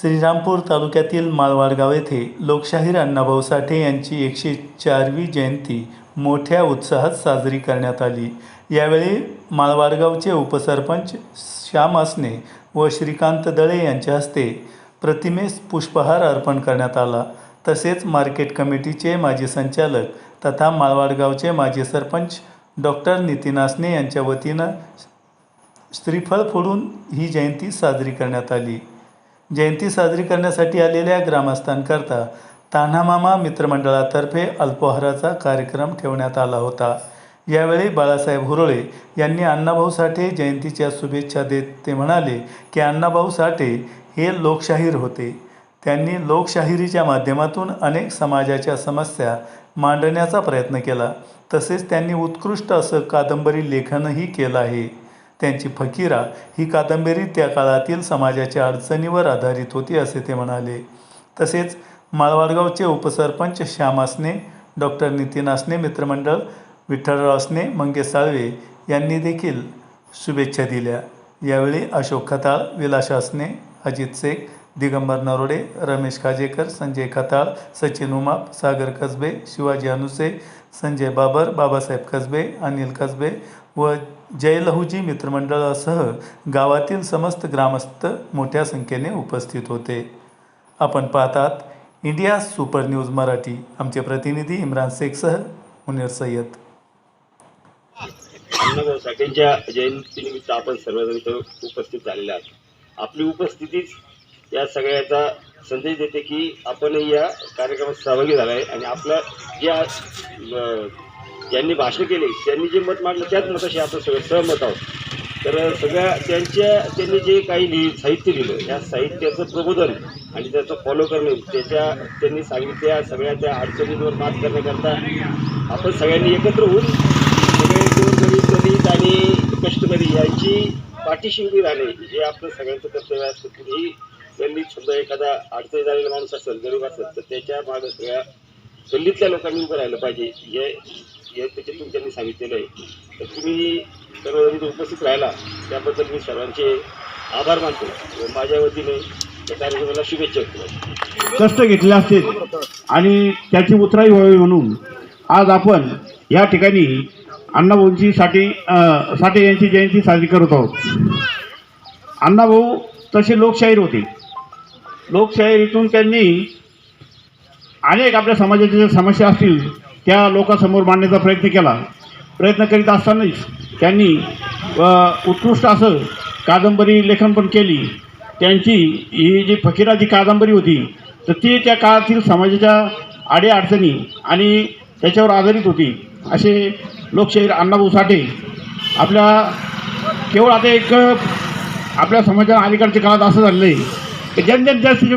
श्रीरामपूर तालुक्यातील माळवाडगाव येथे लोकशाहीर अण्णाभाऊ साठे यांची 104वी जयंती मोठ्या उत्साहात साजरी करण्यात आली। यावेळी माळवाडगावचे उपसरपंच श्याम असणे व श्रीकांत दळे यांच्या हस्ते प्रतिमेस पुष्पहार अर्पण करण्यात आला। तसेच मार्केट कमिटीचे माजी संचालक तथा माळवाडगावचे माजी सरपंच डॉक्टर नितीन असणे यांच्या वतीनं श्रीफळ फोडून ही जयंती साजरी करण्यात आली। जयंती साजरी करण्यासाठी आलेल्या ग्रामस्थांकरता तान्हामामा मित्रमंडळातर्फे अल्पोहाराचा कार्यक्रम ठेवण्यात आला होता। यावेळी बाळासाहेब हुरळे यांनी अण्णाभाऊ साठे जयंतीच्या शुभेच्छा देत ते म्हणाले की अण्णाभाऊ साठे हे लोकशाहीर होते। त्यांनी लोकशाहिरीच्या माध्यमातून अनेक समाजाच्या समस्या मांडण्याचा प्रयत्न केला। तसेच त्यांनी उत्कृष्ट असं कादंबरी लेखनही केलं आहे। त्यांची फकीरा ही कादंबरी त्या काळातील समाजाच्या अडचणीवर आधारित होती असे ते म्हणाले। तसेच माळवाडगावचे उपसरपंच श्याम असणे, डॉक्टर नितीन असणे मित्रमंडळ, विठ्ठलराव असणे, मंगेश साळवे यांनी देखील शुभेच्छा दिल्या। यावेळी अशोक खताळ, विलास असणे, अजित शेख, दिगंबर नरोडे, रमेश काजेकर, संजय खताळ, सचिन उमाप, सागर कसबे, शिवाजी अनुसे, संजय बाबर, बाबासाहेब कसबे, अनिल कसबे व जय लहूजी मित्रमंडळासह गावातील समस्त ग्रामस्थ मोठ्या संख्येने उपस्थित होते। आपण पाहतात इंडिया सुपर न्यूज मराठी। आमचे प्रतिनिधी इम्रान शेखसह मुनीर सय्यद। अण्णाभाऊ साठेंच्या जयंतीनिमित्त आपण सर्वजण इथं उपस्थित झालेले आहोत। आपली उपस्थितीच या सगळ्याचा संदेश देते की आपणही या कार्यक्रमात सहभागी झाला आहे आणि आपलं ज्या ज्यांनी भाषण केले, त्यांनी जे मत मागलं त्याच मताशी आपण सगळे सहमत आहोत। तर त्यांनी जे काही साहित्य लिहिलं, या साहित्याचं प्रबोधन आणि त्याचं फॉलो करणे, त्यांनी सांगितल्या सगळ्या त्या अडचणींवर मात करण्याकरता आपण सगळ्यांनी एकत्र होऊन सगळे गोरगरीब, दलित आणि कष्टकरी यांची पाठीशी उभी राहणे हे आपलं सगळ्यांचं कर्तव्य असतं। कुणीही त्यांनी समजा एखादा अडचणी झालेला माणूस असेल, गरीब असेल, तर त्याच्या मागे सगळ्या गल्लीतल्या लोकांनी उभं राहिलं पाहिजे हे त्याच्यातून त्यांनी सांगितलेलं आहे। तर तुम्ही सर्वजण उपस्थित राहिला त्याबद्दल मी सर्वांचे आभार मानतो व माझ्या वतीने त्या कार्यक्रमाला शुभेच्छा देतो। कष्ट घेतले असतील आणि त्याची उतराई व्हावी म्हणून आज आपण या ठिकाणी अण्णाभाऊंची साठे यांची जयंती साजरी करत आहोत। अण्णाभाऊ तसे लोकशाहीर होते। लोकशाहीरीतून त्यांनी अनेक आपल्या समाजाच्या ज्या समस्या असतील त्या लोकांसमोर मांडण्याचा प्रयत्न करीत असतानाच त्यांनी उत्कृष्ट असं कादंबरी लेखन पण केली। त्यांची ही जी फकीरा जी कादंबरी होती तर ती त्या काळातील समाजाच्या अडीअडचणी आणि त्याच्यावर आधारित होती। असे लोकशाहीर अण्णाभाऊ साठे केवळ आता एक आपल्या समाजाला अलीकडच्या काळात असं झालेलं आहे की जास्तीचे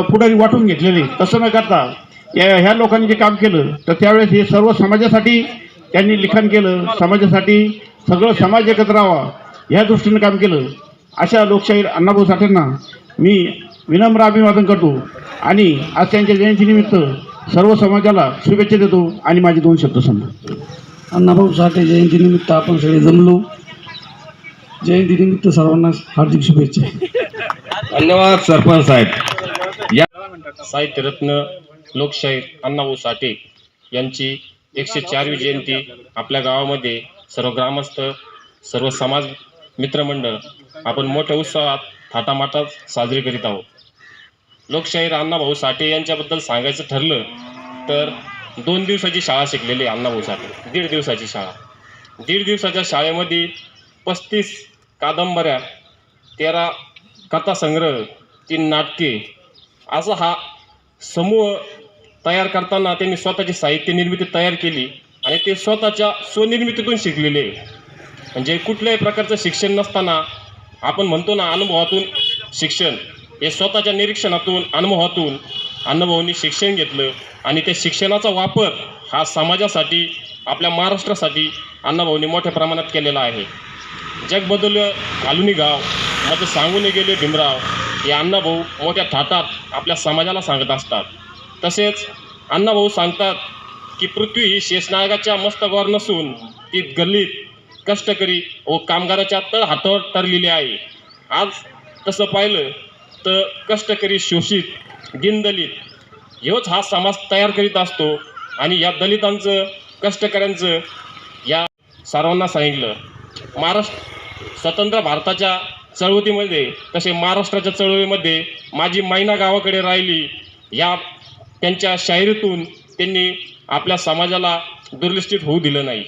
पुढारी वाटून घेतलेले, तसं न करता ह्या लोकांनी जे काम केलं तर त्यावेळेस हे सर्व समाजासाठी त्यांनी लिखाण केलं, समाजासाठी सगळं समाज एकत्र राहावा ह्या दृष्टीने काम केलं। अशा लोकशाहीर अण्णाभाऊ साठेंना मी विनम्र अभिवादन करतो आणि आज त्यांच्या जयंतीनिमित्त सर्व समाजाला शुभेच्छा देतो आणि माझे 2 शब्द सांगतो। अण्णाभाऊ साठे जयंतीनिमित्त आपण सगळे जमलो। जयंतीनिमित्त सर्वांना हार्दिक शुभेच्छा। धन्यवाद सरपंच साहेब। या साहित्यरत्न लोकशाहीर अण्णाभाऊ साठे यांची 104वी जयंती आपल्या गावामध्ये सर्व ग्रामस्थ, सर्व समाज मित्रमंडळ आपण मोठ्या उत्साहात थाटामाटात साजरी करीत आहोत। लोकशाहीर अण्णाभाऊ साठे यांच्याबद्दल सांगायचं ठरलं तर 2 दिवसाची शाळा शिकलेली अण्णाभाऊ साठे, 1.5 दिवसाची शाळा। 1.5 दिवसाच्या शाळेमध्ये 35 कादंबऱ्या, 13 कथासंग्रह, 3 नाटके असा हा समूह तयार करताना त्यांनी स्वतःची साहित्य निर्मिती तयार केली आणि ते स्वतःच्या स्वनिर्मितीतून शिकलेले। म्हणजे कुठल्याही प्रकारचं शिक्षण नसताना आपण म्हणतो ना अनुभवातून शिक्षण, हे स्वतःच्या निरीक्षणातून अनुभवातून अण्णाभाऊंनी शिक्षण घेतलं आणि त्या शिक्षणाचा वापर हा समाजासाठी, आपल्या महाराष्ट्रासाठी अण्णाभाऊंनी मोठ्या प्रमाणात केलेला आहे। जग बदललं घालुनी गाव, मग सांगून गेले भीमराव, हे अण्णाभाऊ मोठ्या थाटात आपल्या समाजाला सांगत असतात। तसेच अण्णाभाऊ सांगतात की पृथ्वी ही शेषनागाच्या मस्तकावर नसून ती गल्लीत कष्टकरी व कामगाराच्या तळहातावर तरलेली आहे। आज तसं पाहिलं तर कष्टकरी, शोषित, दीनदलित ह्योच हा समाज तयार करीत असतो. आणि या दलितांचं, कष्टकऱ्यांचं या सर्वांना सांगितलं. स्वतंत्र भारताच्या चळवळीमध्ये तसे महाराष्ट्राच्या चळवळीमध्ये माझी मैना गावाकडे राहिली या त्यांच्या शायरीतून त्यांनी आपल्या समाजाला दुर्लक्षित होऊ दिलं नाही.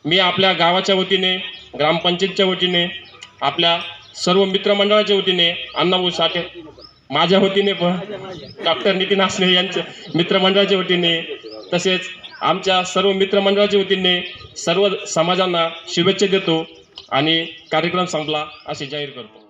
मी आपल्या गावाच्या वतीने, ग्रामपंचायतच्या वतीने, आपल्या सर्व मित्रमंडळाच्या वतीने, अण्णाभाऊ साठे माझ्या वतीने पण, डॉक्टर नितीन आसने यांच्या मित्रमंडळाच्या वतीने, तसेच आमच्या सर्व मित्रमंडळाच्या वतीने सर्व समाजांना शुभेच्छा देतो आणि कार्यक्रम संपला असे जाहीर करतो.